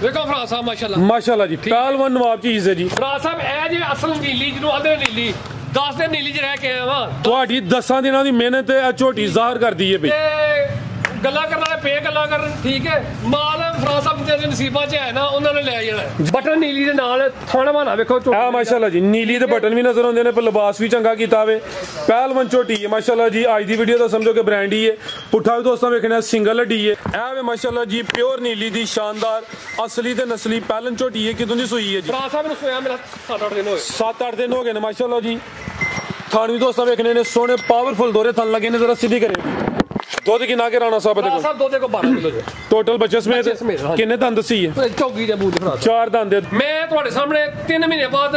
देखो फराज साहब माशाल्लाह जी पहलवान नवाब चीज है जी फराज साहब ए जी असल नीली जिन्हों आदे नीली 10 दिन नीली च रह के आया वा ਤੁਹਾਡੀ 10 ਦਿਨਾਂ ਦੀ ਮਿਹਨਤ ਹੈ ਝੋਟੀ ਜ਼ਾਹਰ ਕਰਦੀ ਹੈ ਬਈ ਗੱਲਾਂ ਕਰਨ ਵਾਲੇ ਪੇ ਗੱਲਾਂ ਕਰਨ ਠੀਕ ਹੈ ਮਾਲ ਫਰਾਜ਼ ਸਾਹਿਬ ਦੇ ਨਸੀਬਾਂ 'ਚ ਹੈ ਨਾ ਉਹਨਾਂ ਨੇ ਲੈ ਜਾਣਾ ਬਟਨ ਨੀਲੀ ਦੇ ਨਾਲ ਥਾਣਾ ਵਾਲਾ ਵੇਖੋ ਆ ਮਾਸ਼ਾਅੱਲਾ ਜੀ ਨੀਲੀ ਦੇ ਬਟਨ ਵੀ ਨਜ਼ਰ ਆਉਂਦੇ ਨੇ ਪਰ ਲਿਬਾਸ ਵੀ ਚੰਗਾ ਕੀਤਾ ਵੇ ਪਹਿਲਵਾਨ ਝੋਟੀ ਹੈ ਮਾਸ਼ਾਅੱਲਾ ਜੀ ਅੱਜ ਦੀ ਵੀਡੀਓ ਦਾ ਸਮਝੋ ਕਿ ਬ੍ਰਾਂਡ ਹੀ ਹੈ ਪੁੱਠਾ ਵੀ ਦੋਸਤਾਂ ਵੇਖਣਾ ਸਿੰਗਲ ਹੱਡੀ ਹੈ ਇਹ ਵੇ ਮਾਸ਼ਾਅੱਲਾ ਜੀ ਪਿਓਰ ਨੀਲੀ ਦੀ ਸ਼ਾਨਦਾਰ ਅਸਲੀ ਤੇ ਨਸਲੀ ਪਹਿਲਨ ਝੋਟੀ ਹੈ ਕਿਦੋਂ ਦੀ ਸੂਈ ਹੈ ਜੀ ਫਰਾਜ਼ ਸਾਹਿਬ ਨੂੰ ਸੋਇਆ ਮੇਰਾ 7-8 ਦਿਨ ਹੋਏ 7-8 ਦਿਨ ਹੋ ਗਏ ਨੇ ਮਾਸ਼ਾਅੱਲਾ ਜੀ ਥਾਣ ਵੀ ਦੋਸਤਾਂ ਵੇਖਣੇ ਨੇ ਸੋਹਣੇ ਪਾਵਰਫੁਲ ਦੋਰੇ ਥਣ ਲੱਗੇ ਨੇ ਜ਼ਰਾ ਸਿੱਧੀ ਕਰੇ ਦੁੱਧ ਕਿੰਨਾ ਕੇ ਰਾਣਾ ਸਾਹਿਬ ਫਰਾਜ਼ ਸਾਹਿਬ ਦੁੱਧ ਕੋ 12 ਕਿਲੋ ਜੀ ਟੋਟਲ ਬੱਚੇ ਸਮੇਤ ਕਿੰਨੇ ਦੰਦ ਦਸੀ ਹੈ ਚੌਗੀ ਦੇ ਬੂਟ ਫਰਾਜ਼ 4 ਦੰਦ ਮੈਂ ਤੁਹਾਡੇ ਸਾਹਮਣੇ 3 ਮਹੀਨੇ ਬਾਅਦ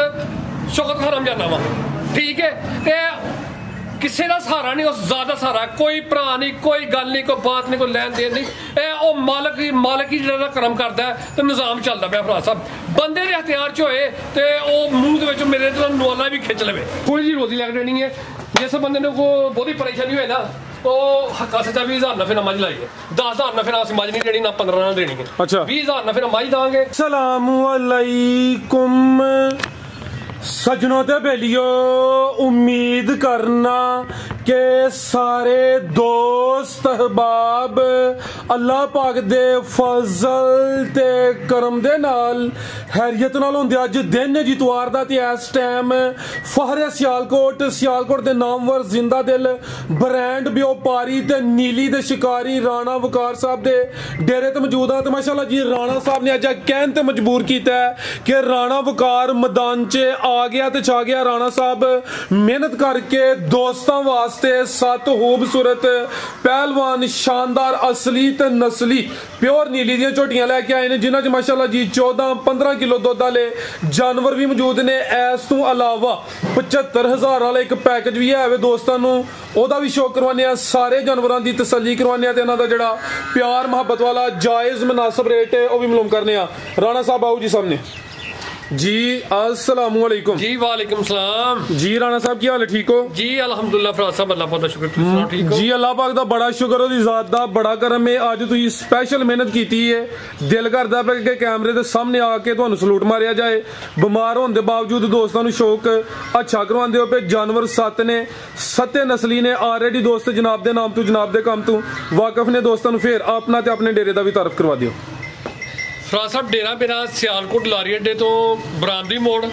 ਸ਼ੁਕਰ ਖਰਮ ਜਾਣਾ ਵਾ ਠੀਕ ਹੈ ਤੇ ਕਿਸੇ ਦਾ ਸਹਾਰਾ ਨਹੀਂ ਉਸ ਜ਼ਿਆਦਾ ਸਹਾਰਾ ਕੋਈ ਭਰਾ ਨਹੀਂ ਕੋਈ ਗੱਲ ਨਹੀਂ ਕੋਈ ਬਾਤ ਨਹੀਂ ਕੋਈ ਲੈਣ ਦੇਣ ਨਹੀਂ ਇਹ ਉਹ ਮਾਲਕ ਹੀ ਜਿਹੜਾ ਕਰਮ ਕਰਦਾ ਤੇ ਨਿਜ਼ਾਮ ਚੱਲਦਾ ਪਿਆ ਫਰਾਜ਼ ਸਾਹਿਬ ਬੰਦੇ ਦੇ ਹਥਿਆਰ 'ਚ ਹੋਏ ਤੇ ਉਹ ਮੂੰਹ ਦੇ ਵਿੱਚ ਮੇਰੇ ਤੋਂ ਨੋਲਾ ਵੀ ਖਿੱਚ ਲਵੇ ਕੋਈ ਜੀ ਰੋਜ਼ੀ ਲੱਗ ਦੇਣੀ ਹੈ ਜਿਸ ਬੰਦੇ ਨੂੰ ਕੋਈ ਬਹੁਤੀ ਪਰੇਸ਼ਾਨੀ ਹੋਏ ਨਾ ਉਹ ਹੱਕਾ ਸੱਚਾ 20,000 ਨਫੇ ਨਾਲ ਮੱਝ ਲਾਈਏ 10,000 ਨਫੇ ਨਾਲ ਅਸੀਂ ਮੱਝ ਨਹੀਂ ਦੇਣੀ ਨਾ 15 ਨਾਲ ਦੇਣੀ ਹੈ ਅੱਛਾ 20,000 ਨਫੇ ਨਾਲ ਮੱਝ ਦਾਂਗੇ ਸਲਾਮੁ ਅਲੈਕੁਮ सजनों ते बेलियो उम्मीद करना के सारे दोस्त अहबाब अल्लाह पाक दे फजल ते करम दे नाल हैरियत नाल होंदे अज दिन जितवार दा ते इस टाइम फहरे सियालकोट दे नामवर जिंदा दिल ब्रांड व्यापारी ते नीली दे शिकारी राणा वकार साहब दे डेरे ते मौजूद आ ते माशाअल्लाह जी राणा साहब ने अज कहन ते मजबूर कीता है कि राणा वकार मैदान च आ गया ते छा गया राणा साहब मेहनत करके दोस्तों वास्ते 7 खूबसूरत पहलवान शानदार असली ते नस्ली प्योर नीली दी झोटियां लेके आए ने जिन्हां च माशाअल्लाह जी 14-15 किलो दुध वाले जानवर भी मौजूद ने इस तो अलावा 75,000 वाला एक पैकेज भी है दोस्तों नूं ओदा भी शो करवाने सारे जानवरों की तसल्ली करवाने ते इन्हां दा जिहड़ा प्यार मुहब्बत वाला जायज़ मुनासिब रेट है वह भी मालूम करने राणा साहब आओ जी सामने जी अस्सलाम वालेकुम जी वालेकुम सलाम जी राणा साहब की हाल है ठीक हो जी अल्हम्दुलिल्लाह फराज साहब अल्लाह पाक दा शुक्र तुसीं सुनाओ ठीक हो जी अल्लाह पाक दा बड़ा शुक्र ओदी जात दा बड़ा करम है अज तुसीं स्पेशल मेहनत कीती है दिल करदा पे कि कैमरे दे सामने आके तुहानू सलूट मारिया जाए बीमार होने दे बावजूद दोस्तां नू शौक अच्छा करवांदे हो पे जानवर 7 ने 7 नस्ली ने ऑलरेडी दोस्त जनाब दे नाम तो जनाब दे काम तो वाकफ ने दोस्तां नू फिर अपना ते अपने डेरे दा भी तारफ करवा दियो फराज साहब डेरा मेरा सियालकोट लारी अड्डे तो बरामदी मोड़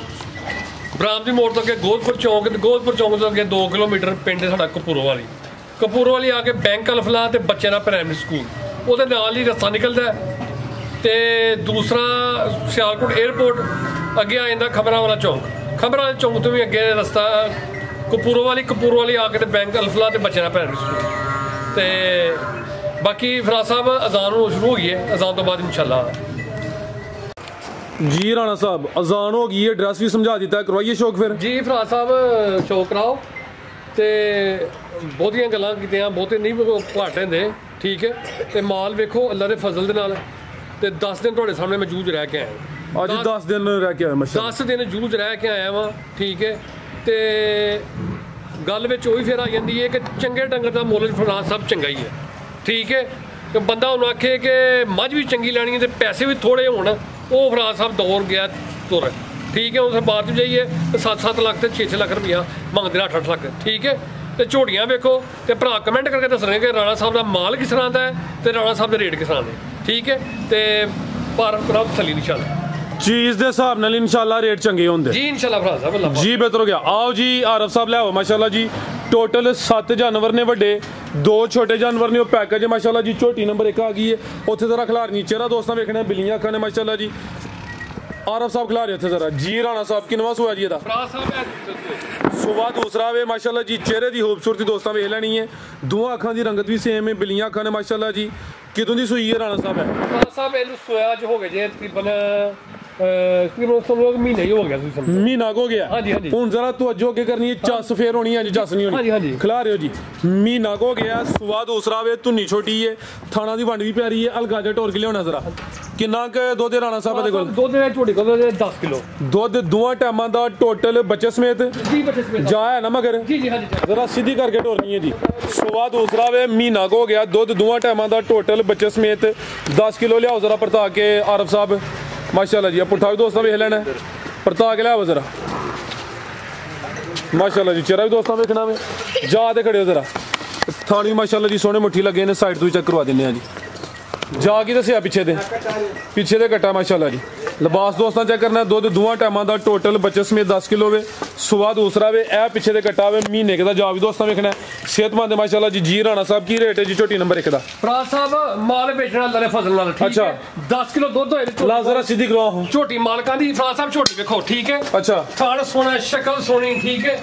तो अगे गोदपुर चौंक तो अगे 2 किलोमीटर पिंड साडा कपूरो वाली आके बैंक अलफला ते बच्चे दा प्राइमरी स्कूल ओहदे नाल ही रस्ता निकलदा है ते दूसरा सियालकोट एयरपोर्ट अगे आ जांदा खबरां वाला चौंक तो भी अगे रस्ता कपूरो वाली आके ते बैंक अलफला ते बच्चे दा प्राइमरी स्कूल ते बाकी फराज साहब अजान शुरू हो गई है अजान तो बाद इंशाल्लाह जी राणा साहब अजान हो गई है ड्रेस भी समझा दिता है करवाइए शौक फिर जी फराज साहब शौक कराओ ते बहुतियां गल्लां कीतियां बहुते नहीं घट होंदे ठीक है ते माल वेखो अल्लाह दे फजल दे नाल ते 10 दिन तुहाडे सामने मैं जूझ रह के आया आज 10 दिन रह के आया माशाअल्लाह 10 दिन जूझ रह के आया वां ठीक है ते गल विच ओही फिर आ जांदी है कि चंगे डंगर दा मुੱਲ फराज साहब चंगा ही है ठीक है कि बंदा हुण आखे कि मझ भी चंगी लैनी है ते पैसे भी थोड़े होण वो फराज साहब दौर गया तुर ठीक है उस बाहर तो जाइए 7-7 लाख तो 6-6 लाख रुपया मंगते 8-8 लाख ठीक है तो झोटियां वेखो तो भरा कमेंट करके दसने कि राणा साहब का माल किस तरह का है तो राणा साहब के रेट किस तरह के ठीक है तो पर तसली इंशाल्लाह चीज के हिसाब नाल इंशाल्लाह रेट चंगे होंगे जी इंशाल्लाह फराज साहब जी बेहतर हो गया आओ जी आरफ साहब ले आओ माशाल्लाह जी टोटल 7 जानवर ने वड्डे 2 छोटे जानवर ने पैकेज है माशाल्लाह जी झोटी नंबर 1 आ गई है उत्थे जरा खिलार नीचे रहा दोस्तों वेखना बिल्लियां अखां ने माशाल्लाह जी आरफ साहब खिला रहे थे जरा जी राणा साहब किनवा सुआ जी सुबह दूसरा वे माशाल्लाह जी चेहरे की खूबसूरती दोस्तों वेख लैनी है दोवां अखां की रंगत भी सेम है बिल्लियां अखां ने माशाल्लाह जी कितों की सूई है राणा साहब है राणा साहब इहनूं सोया ज हो गए जे तकरीबन महीना ही हो गया महीना हो गया हुण जरा तवज्जो अगे करनी है चस फेर होनी है चस नहीं होनी खिला रहे हो जी महीना हो गया सुबह दूसरा वे धुन्नी छोटी है थाना की वंड भी प्यारी है हल्का जा ढोर के लिया जरा किन्ना क दुध राणा साहब दे कोल दुध झोटी कोल 10 किलो दुध दोवां टाइमां दा टोटल बच्चे समेत जी बच्चे समेत जा है ना मगर जी जी हां जी जरा सीधी करके ढोरनी है जी सुबह दूसरा वे महीना हो गया दुध दोवां टाइमां दा टोटल बच्चे समेत 10 किलो लियाओ जरा परता के आरफ साहब माशाल्लाह जी। पुट्ठा भी दोस्तों वेख लेना परता के लिया जरा माशाल्लाह जी। चेहरा भी दोस्तों वेखना वे जा ते खड़े हो जरा थान भी माशाल्लाह जी सोहने मुट्ठी लगे ने साइड तो भी चेक करवा देने जी। जा की दसिया पिछे दे कट्टा माशाल्लाह जी। लिबास दोस्तों चेक करना दुध दोवां टाइमां दा टोटल बच्चे समेत 10 किलो वे सुबह दूसरा वे ए पिछे दे कट्टा वे महीने के दा जा भी दोस्तों वेखना सेहतमंद माशाल्लाह जी। जी राणा साहब की रेट है जी झोटी नंबर 1 दा? फराज साहब माल बेचना अल्लाह दे फजल नाल ठीक अच्छा। है 10 किलो दुध होए ला जरा सीधी करवाओ झोटी मालकां दी। फराज साहब झोटी देखो ठीक है। अच्छा थान सोना शक्ल सोनी ठीक है।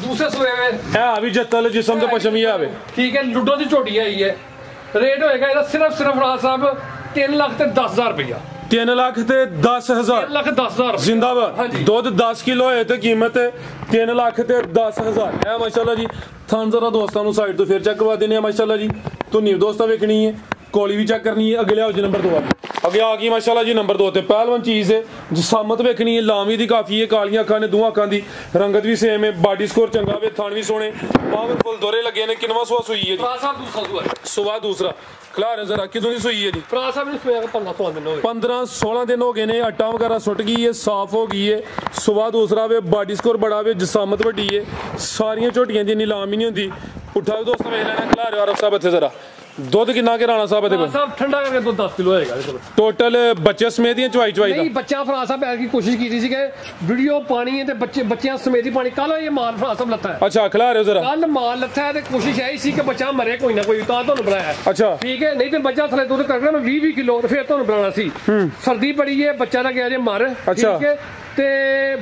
दूसरे सोए में है अभी जत्तल जिस्म ते पशम ही आवे ठीक है। लुडो दी झोटी आई है रेट होएगा ਇਹਦਾ सिर्फ फराज साहब 3 लाख ते 10,000 रुपया 3 लाख ते 10,000 3 लाख 10,000 जिंदाबाद। दुध 10 किलो है तो कीमत 3 लाख ते 10,000 है माशाल्लाह जी। थान जरा दोस्तों को साइड तो फिर चेक करवा देने माशाल्लाह जी। तो न्यू दोस्तों वेखनी है कोली भी चेक करनी है। अगले आओ जी नंबर 2 अगे आ गई माशाल्लाह जी नंबर 2 ते पहलवान चीज है जिसामत वेखनी है लामी दी काफी है कालियां अखां ने दोवां अखां दी रंगत भी सेम है बॉडी स्कोर चंगा वे थान भी सोने पावरफुल दोरे लगे ने किनवा सुआ सुई है जी? फराज साहब दूसरा सुआ है सुबह दूसरा खिला रहे जरा कितों दी सुई है जी? फराज साहब ने सुया 15-16 दिन हो गए 15-16 दिन हो गए ने आटा वगैरह सुट गई है साफ हो गई है सुबह दूसरा वे बॉडी स्कोर बड़ा वे जिसामत वड्डी है सारियां झोटियां दी नीलाम ही नहीं होंदी। पुट्ठा भी दोस्तों वेख लेना खिला रहे हो आरफ साहब इत्थे जरा दुध कितना के राणा साहब देखो साहब ठंडा करके दुध 10 किलो होएगा टोटल बच्चे समेत ही चवाई चवाई नहीं बच्चा फराज साहब ऐसी कोशिश की थी कि वीडियो पानी है ते बच्चियां समेत ही पानी कल ये माल फराज साहब लत्ता है। अच्छा खिला रहे हो जरा कल माल लत्ता है ते कोशिश यही सी कि बच्चा मरे कोई ना कोई तां ਤੁਹਾਨੂੰ ਬਣਾਇਆ अच्छा ठीक है नहीं तो बच्चा थले दुध करना मैं 20 किलो ਤੇ ਫਿਰ ਤੁਹਾਨੂੰ ਬਣਾਉਣਾ ਸੀ सर्दी बड़ी है बच्चा ਦਾ ਗਿਆ ਜੇ ਮਰ ठीक है ਤੇ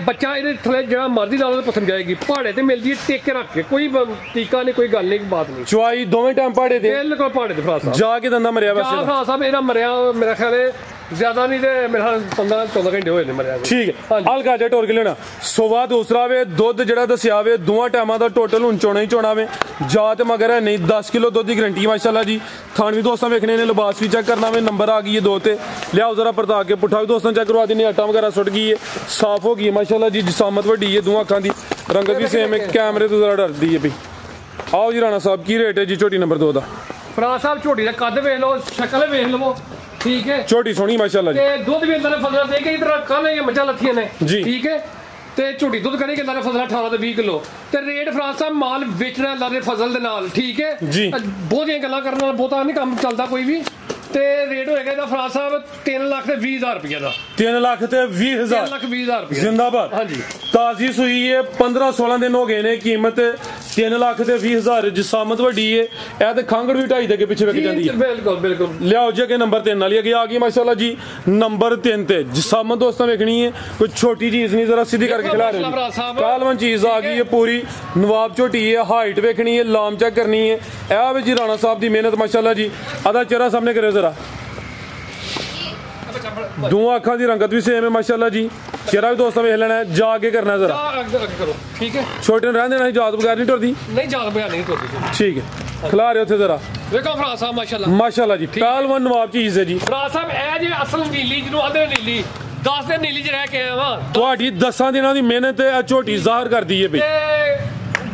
ਬੱਚਾ ਇਹਦੇ ਥਲੇ ਜਿਹੜਾ ਮਰਜ਼ੀ ਲਾ ਲਓ ਪਸੰਦ ਜਾਏਗੀ ਪਹਾੜੇ ਤੇ ਮਿਲਦੀ ਹੈ ਟੇਕ ਕੇ ਰੱਖ ਕੇ ਕੋਈ ਟੀਕਾ ਨਹੀਂ ਕੋਈ ਗੱਲ ਨਹੀਂ ਬਾਤ ਨਹੀਂ ਚਵਾਈ ਦੋਵੇਂ ਟਾਈਮ ਪਹਾੜੇ ਦੇ ਬਿਲਕੁਲ ਪਹਾੜੇ ਦੇ ਫਰਾਜ਼ ਸਾਹਿਬ ਜਾ ਕੇ ਦੰਦਾ ਮਰਿਆ ਵੈਸੇ ਫਰਾਜ਼ ਸਾਹਿਬ ਇਹਦਾ ਮਰਿਆ ਮੇਰਾ ਖਿਆਲ ਹੈ ज्यादा नहीं ते मेरा 15-14 घंटे होए ने मरिया ठीक है हल्का जा टोर के लेना सुबह दूसरा वे दुध जड़ा दसिया वे दोवां टाइमां दा टोटल हुन चोना ही चोना वे जात मगर है नहीं 10 किलो दुध की गारंटी माशाल्लाह जी। थान भी दोस्तों वेखने ने लिबास भी चेक करना वे नंबर आ गई है 2 ते लियाओ जरा परता के पुट्ठा भी दोस्तों चेक करवा देने आटा वगैरह सुट गई है साफ हो गई है माशाल्लाह जी जिसामत वड्डी है दोवां अखां दी रंगत भी सेम है कैमरे तो जरा डरदी है भी। आओ जी राणा साहब की रेट है जी झोटी नंबर 2 दा? फराज साहब झोटी दा कद वेख लो शक्ल वेख लवो ठीक है छोटी सोनी माशाल्लाह जी। दुध भी अंदर फसला दे के इधर कल ये मच्छा लथियां ने जी ठीक है ते झोटी दुध करेगी अंदर फसला 18 ਤੇ 20 ਕਿਲੋ ਤੇ ਰੇਟ ਫਰਾਜ਼ ਸਾਹਿਬ ਮਾਲ ਵੇਚਣਾ ਅੱਲਾ ਦੇ ਫਜ਼ਲ ਦੇ ਨਾਲ ਠੀਕ ਹੈ ਜੀ। ਬਹੁਤੀਆਂ ਗੱਲਾਂ ਕਰਨ ਨਾਲ ਬਹੁਤਾ ਨਹੀਂ ਕੰਮ ਚੱਲਦਾ ਕੋਈ ਵੀ ਤੇ ਰੇਟ ਹੋਏਗਾ ਇਹਦਾ ਫਰਾਜ਼ ਸਾਹਿਬ 3 ਲੱਖ ਤੇ 20,000 ਰੁਪਏ ਦਾ 3 ਲੱਖ ਤੇ 20,000 3 ਲੱਖ 20,000 ਰੁਪਏ जिंदाबाद। हाँ जी ताजी सुई है 15-16 दिन हो गए ने कीमत 3 ਲੱਖ ਤੇ 20,000 जिसामत वड्डी है ए ते खांगड़ भी 2.5 ਦੇ ਪਿੱਛੇ ਵਿਕ ਜਾਂਦੀ ਹੈ बिल्कुल बिल्कुल लियाओ जी के नंबर 3 वाली आ गई माशाल्लाह जी नंबर 3 ते जिसामत दोस्तों वेखनी है कोई छोटी चीज नहीं जरा सीधी करके खिला रहे हो कालवन चीज आ गई है पूरी नवाब झोटी है हाइट वेखनी है लाम चेक करनी है ए वे जी राणा साहब दी मेहनत माशाल्लाह जी आधा चेहरा सामने करो जरा दोवां अखां दी रंगत भी सेम है माशाल्लाह जी। चेहरा भी दोस्तों वेख लेना है जाके करना है जरा करो ठीक है छोटे रहने देना जात बगैर नहीं टुरदी नहीं जात बगैर नहीं टुरदी ठीक है खिला रहे हो जरा देखो फराज साहब माशाल्लाह माशाल्लाह जी पहलवान नवाब चीज है जी। फराज साहब ए जे असल नीली ਜਿਹਨੂੰ ਆਦੇ ਨੀਲੀ 10 ਦਿਨ ਨੀਲੀ ਚ ਰਹਿ ਕੇ ਆਇਆ ਵਾਂ ਤੁਹਾਡੀ 10 ਦਿਨਾਂ ਦੀ ਮਿਹਨਤ ਹੈ ਝੋਟੀ ਜ਼ਾਹਰ ਕਰਦੀ ਹੈ ਬਈ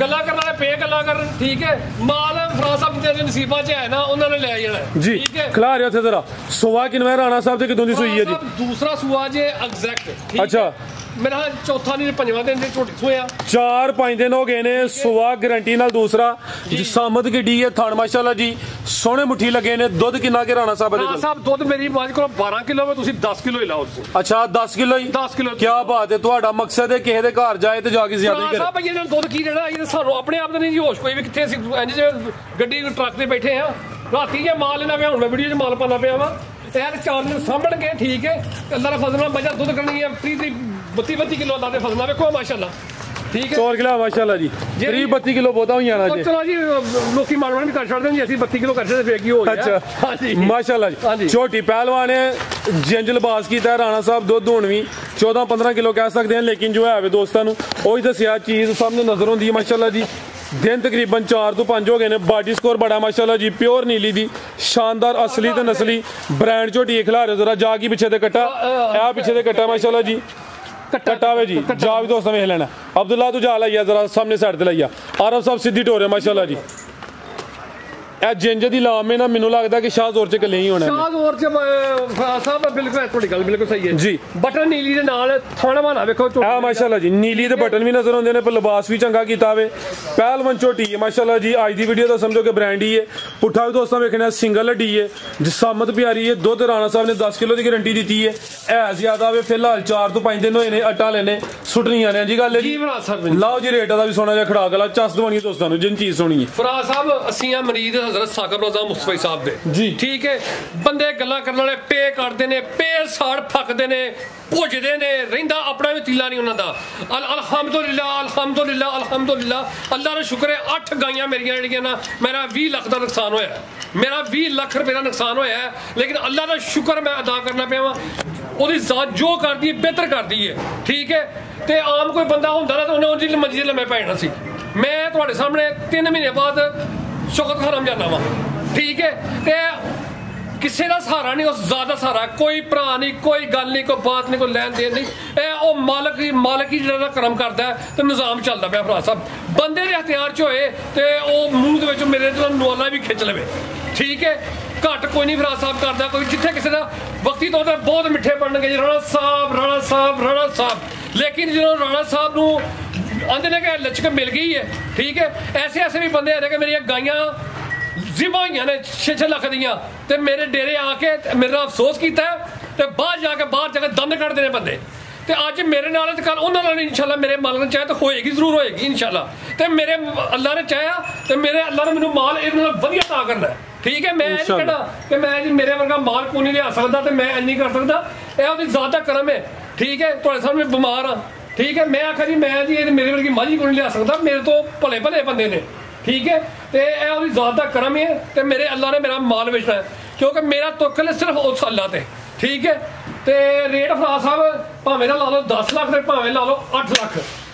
ਗੱਲਾਂ ਕਰਨ ਵਾਲੇ ਪੇ ਗੱਲਾਂ ਕਰਨ ਠੀਕ ਹੈ ਮਾਲ ਫਰਾਜ਼ ਸਾਹਿਬ ਦੇ ਨਸੀਬਾਂ ਚ ਹੈ ਨਾ ਉਹਨਾਂ ਨੇ ਲੈ ਜਾਣਾ ਜੀ ਖਿਲਾ ਰਹੇ ਉੱਥੇ ਜ਼ਰਾ ਸੁਆ ਕਿਨਵੇਂ ਰਾਣਾ ਸਾਹਿਬ ਤੇ ਕਿਦੋਂ ਦੀ ਸੂਈ ਹੈ ਜੀ? ਦੂਸਰਾ ਸੁਆ ਜੇ ਐਗਜ਼ੈਕਟ ਅੱਛਾ मेरा चौथा नहीं पंजवां दिन झोटी सोया 4-5 दिन हो गए ने सुआ गारंटी नाल दूसरा जिसामत गड्डी है थान माशाल्लाह जी सोहने मुट्ठी लगे ने दुध कितना के राणा साहब दे साहब दुध मेरी बाज को 12 किलो में तुसी 10 किलो ही लाओ तुसी अच्छा 10 किलो ही 10 किलो क्या बात है ਤੁਹਾਡਾ ਮਕਸਦ ਹੈ ਕਿਸੇ ਦੇ ਘਰ ਜਾਏ ਤੇ ਜਾ ਕੇ ਜ਼ਿਆਦਾ ਹੀ ਸਾਹਿਬ ਇਹਨਾਂ ਦੁੱਧ ਕੀ ਦੇਣਾ ਇਹ ਸਾਨੂੰ ਆਪਣੇ ਆਪ ਦਾ ਨਹੀਂ ਹੋਸ਼ ਕੋਈ ਵੀ ਕਿੱਥੇ ਅਸੀਂ ਇੰਜ ਗੱਡੀ ਟਰੱਕ ਤੇ ਬੈਠੇ ਆ ਰਾਤੀ ਜੇ ਮਾਲ ਇਹਨਾਂ ਵੇ ਹੁਣ ਮੈਂ ਵੀਡੀਓ 'ਚ ਮਾਲ ਪਾਣਾ ਪਿਆ ਵਾ ਯਾਰ ਚਾਰ ਨੂੰ ਸਾਂਭਣਗੇ ਠੀਕ ਹੈ ਅੱਲਾ ਦਾ ਫਜ਼ਲ ਨਾਲ ਮਜਾ ਦੁੱਧ ਕਰਨੀ ਹੈ 32 ਕਿਲੋ ਅੱਲਾ ਦੇ ਫਜ਼ਲ ਨਾਲ ਵੇਖੋ ਮਾਸ਼ਾਅੱਲਾ ठीक है 100 किलो माशाल्लाह जी 32 किलो बहुता ही आना जी चलो जी लोकी मारवाड़ भी कर छड़दे जी असि 32 किलो कर छड़दे फिर की हो गया अच्छा हां जी माशाल्लाह जी छोटी पहलवान है जिंज लिबास कीता है राणा साहब दुध हुण भी 14-15 किलो कह सकते हैं लेकिन जो है वे दोस्तों ओही दसिया चीज सामने नजर होंदी है माशाल्लाह जी दिन तकरीबन 4 तो 5 हो गए ने बॉडी स्कोर बड़ा माशाल्लाह जी प्योर नीली दी शानदार असली ते नस्ली ब्रांड झोटी खिला रहे जरा जा की पीछे ते कट्टा ए पीछे ते कट्टा माशाल्लाह जी कटावे जी जा भी दोस्तों वेख लेना अब्दुल्ला तू जा लाइया जरा सामने साइड ते लाइया आरफ साहब सीधी टोरे माशाल्लाह जी ਇਹ ਜਿੰਜ ਦੀ ਲਾਮ ਹੈ ਨਾ, ਮੈਨੂੰ ਲੱਗਦਾ ਕਿ ਸ਼ਾਹਜ਼ੋਰ ਚ ਇਕੱਲੇ ਹੀ ਹੋਣਾ ਸ਼ਾਹਜ਼ੋਰ ਚ ਫਰਾਜ਼ ਸਾਹਿਬ ਬਿਲਕੁਲ ਤੁਹਾਡੀ ਗੱਲ ਬਿਲਕੁਲ ਸਹੀ ਹੈ ਜੀ। ਬਟਨ ਨੀਲੀ ਦੇ ਨਾਲ ਥਾਣਾ ਵਾਲਾ ਵੇਖੋ ਆ ਮਾਸ਼ਾਅੱਲਾ ਜੀ, ਨੀਲੀ ਦੇ ਬਟਨ ਵੀ ਨਜ਼ਰ ਆਉਂਦੇ ਨੇ, ਪਰ ਲਿਬਾਸ ਵੀ ਚੰਗਾ ਕੀਤਾ ਹੋਵੇ। ਪਹਿਲਵਾਨ ਝੋਟੀ ਹੈ ਮਾਸ਼ਾਅੱਲਾ ਜੀ, ਅੱਜ ਦੀ ਵੀਡੀਓ ਦਾ ਸਮਝੋ ਕਿ ਬ੍ਰਾਂਡ ਹੀ ਹੈ। ਪੁੱਠਾ ਵੀ ਦੋਸਤਾਂ ਵੇਖਣਾ ਸਿੰਗਲ ਹੱਡੀ ਹੈ, ਜਿਸਾਮਤ ਪਿਆਰੀ ਹੈ। ਦੁੱਧ ਰਾਣਾ ਸਾਹਿਬ ਨੇ 10 ਕਿਲੋ ਦੀ ਗਾਰੰਟੀ ਦਿੱਤੀ ਹੈ। ਐ ਜ਼ਿਆਦਾ ਵੇ ਫਿਲਹਾਲ 4 ਤੋਂ 5 ਦਿਨ ਹੋਏ ਨੇ, ਅਟਾ ਲੈਣੇ ਸੁੱਟਣੀਆਂ ਨੇ ਜੀ। ਗੱਲ ਹੈ ਜੀ ਫਰਾਜ਼ ਸਾਹਿਬ ਲਾਓ ਜੀ, ਰੇਟ ਦਾ ਵੀ ਸੋਨਾ ਜਿਹਾ ਖੜਾ ਗਲਾ ਚੱਸ ਦਵਾਣੀ ਦੋਸਤਾਂ ਨੂੰ ਜਿੰਨ ਚੀਜ਼ ਸੋਣੀ ਹੈ। ਫਰਾਜ਼ ਸਾਹਿਬ ਅਸੀਂ ਆ ਮਰੀਦ ਹਜ਼ਰਤ ਸਾਕਬ ਰਜ਼ਾ ਮੁਸਤਫਾ ਸਾਹਿਬ ਦੇ ਜੀ, ਠੀਕ ਹੈ। ਬੰਦੇ ਗੱਲਾਂ ਕਰਨ ਵਾਲੇ ਪੇ ਕਰਦੇ ਨੇ, ਪੇ ਸਾੜ ਫੱਕਦੇ ਨੇ, ਭੁੱਜਦੇ ਨੇ, ਰਹਿੰਦਾ ਆਪਣਾ ਵੀ ਤੀਲਾ ਨਹੀਂ ਉਹਨਾਂ ਦਾ। ਅਲਹਮਦੁਲਿਲਾ ਅਲਹਮਦੁਲਿਲਾ ਅਲਹਮਦੁਲਿਲਾ, ਅੱਲਾ ਦਾ ਸ਼ੁਕਰ ਹੈ। 8 ਗਾਈਆਂ ਮੇਰੀਆਂ ਜਿਹੜੀਆਂ ਨਾ, ਮੇਰਾ 20 ਲੱਖ ਦਾ ਨੁਕਸਾਨ ਹੋਇਆ, ਮੇਰਾ 20 ਲੱਖ ਰੁਪਏ ਦਾ ਨੁਕਸਾਨ ਹੋਇਆ ਹੈ। ਲੇਕਿਨ ਅੱਲਾ ਦਾ ਸ਼ੁਕਰ ਮੈਂ ਅਦਾ ਕਰਨਾ ਪਿਆ ਵਾ, ਉਹਦੀ ਜ਼ਾਤ ਜੋ ਕਰਦੀ ਹੈ ਬਿਹਤਰ ਕਰਦੀ ਹੈ, ਠੀਕ ਹੈ। ਤੇ ਆਮ ਕੋਈ ਬੰਦਾ ਹੁੰਦਾ ਨਾ ਤਾਂ ਉਹਨੇ ਉਹਦੀ ਮੰਜੀ ਲੰਮੇ ਪੈ ਜਾਣਾ ਸੀ। ਮੈਂ ਤੁਹਾਡੇ ਸਾਹਮਣੇ 3 ਮਹੀਨੇ ਬਾਅਦ ਸ਼ੌਕਤ ਖਾਨਮ ਜਾਣਾ ਵਾ, ਠੀਕ ਹੈ। ਤੇ ਕਿਸੇ ਦਾ ਸਹਾਰਾ ਨਹੀਂ, ਉਸ ਜ਼ਾਤ ਦਾ ਸਹਾਰਾ। ਕੋਈ ਭਰਾ ਨਹੀਂ, ਕੋਈ ਗੱਲ ਨਹੀਂ, ਕੋਈ ਬਾਤ ਨਹੀਂ, ਕੋਈ ਲੈਣ ਦੇਣ ਨਹੀਂ। ਇਹ ਉਹ ਮਾਲਕ ਹੀ ਜਿਹੜਾ ਕਰਮ ਕਰਦਾ ਤੇ ਨਿਜ਼ਾਮ ਚੱਲਦਾ ਪਿਆ। ਭਰਾ ਸਾਹਿਬ ਬੰਦੇ ਦੇ ਹਥਿਆਰ 'ਚ ਹੋਏ ਤੇ ਉਹ ਮੂੰਹ ਦੇ ਵਿੱਚ ਮੇਰੇ ਤੋਂ ਨਵਾਲਾ ਵੀ ਖਿੱਚ ਲਵੇ, ਠੀਕ ਹੈ। ਘੱਟ ਕੋਈ ਨਹੀਂ ਫਰਾਜ਼ ਸਾਹਿਬ ਕਰਦਾ ਕੋਈ। ਜਿੱਥੇ ਕਿਸੇ ਦਾ ਵਕਤੀ ਤੌਰ ਤੇ ਬਹੁਤ ਮਿੱਠੇ ਬਣਨਗੇ ਜੀ, ਰਾਣਾ ਸਾਹਿਬ ਰਾਣਾ ਸਾਹਿਬ ਰਾਣਾ ਸਾਹਿਬ। ਲੇਕਿਨ ਜਦੋਂ ਰਾਣਾ ਸਾਹਿਬ ਨੂੰ ਆਂਦੇ ਨੇ ਕਿ ਲਚਕ ਮਿਲ ਗਈ ਹੈ, ਠੀਕ ਹੈ। ਐਸੇ ਵੀ ਬੰਦੇ ਆਦੇ ਕਿ ਮੇਰੀਆਂ ਗਾਈਆਂ ਜ਼ਿਬਾ ਹੋਈਆਂ ਨੇ 6-6 ਲੱਖ ਦੀਆਂ, ਤੇ ਮੇਰੇ ਡੇਰੇ ਆ ਕੇ ਮੇਰਾ ਅਫਸੋਸ ਕੀਤਾ ਤੇ ਬਾਹਰ ਜਾ ਕੇ ਦੰਦ ਕੱਢਦੇ ਨੇ ਬੰਦੇ। ਤੇ ਅੱਜ ਮੇਰੇ ਨਾਲ ਤੇ ਕੱਲ ਉਹਨਾਂ ਨਾਲ ਇਨਸ਼ਾਅੱਲਾ ਮੇਰੇ ਮਾਲਕ ਨੇ ਚਾਹਿਆ ਤਾਂ ਹੋਏਗੀ, ਜ਼ਰੂਰ ਹੋਏਗੀ ਇਨਸ਼ਾਅੱਲਾ। ਤੇ ਮੇਰੇ ਅੱਲਾ ਨੇ ਚਾਹਿਆ ਤੇ ਮੇਰੇ ਅੱਲਾ ਨੇ ਮੈਨੂੰ ਮਾਲ ਇਹਦੇ ਨਾਲ ਵਧੀਆ ਤਾਂ ਕਰਨਾ, ਠੀਕ ਹੈ। ਮੈਂ ਇਹ ਨਹੀਂ ਕਹਿਣਾ ਕਿ ਮੈਂ ਜੀ ਮੇਰੇ ਵਰਗਾ ਮਾਲ ਕੋਈ ਨਹੀਂ ਲਿਆ ਸਕਦਾ ਤੇ ਮੈਂ ਇੰਨੀ ਕਰ ਸਕਦਾ, ਇਹ ਉਹਦੀ ਜ਼ਾਤ ਦਾ ਕਰਮ ਹੈ, ਠੀਕ ਹੈ। ਤੁਹਾਡੇ ਸਾਹਮਣੇ ਬਿਮਾਰ ਆ, ਠੀਕ ਹੈ। ਮੈਂ ਆਖਿਆ ਜੀ ਮੈਂ ਜੀ ਮੇਰੇ ਵਰਗੀ ਮਾਝੀ ਕੋਈ ਨਹੀਂ ਲਿਆ ਸਕਦਾ, ਮੇਰੇ ਤੋਂ ਭਲੇ ਬੰਦੇ ਨੇ, ਠੀਕ ਹੈ। ਤੇ ਇਹ ਉਹਦੀ ਜ਼ਾਤ ਦਾ ਕਰਮ ਹੈ ਤੇ ਮੇਰੇ ਅੱਲਾ ਨੇ ਮੇਰਾ ਮਾਲ ਵੇਚਣਾ ਹੈ, ਕਿਉਂਕਿ ਮੇਰਾ ਤਵੱਕਲ ਸਿਰਫ ਉਸ ਅੱਲਾ ਤੇ, ਠੀਕ ਹੈ। ਤੇ ਰੇਟ ਫਰਾਜ਼ ਸਾਹਿਬ ਭਾਵੇਂ ਨਾ ਲਾ ਲਓ 10 ਲੱਖ ਤੇ ਭਾਵੇਂ ਲਾ ਲਓ 8 ਲੱਖ,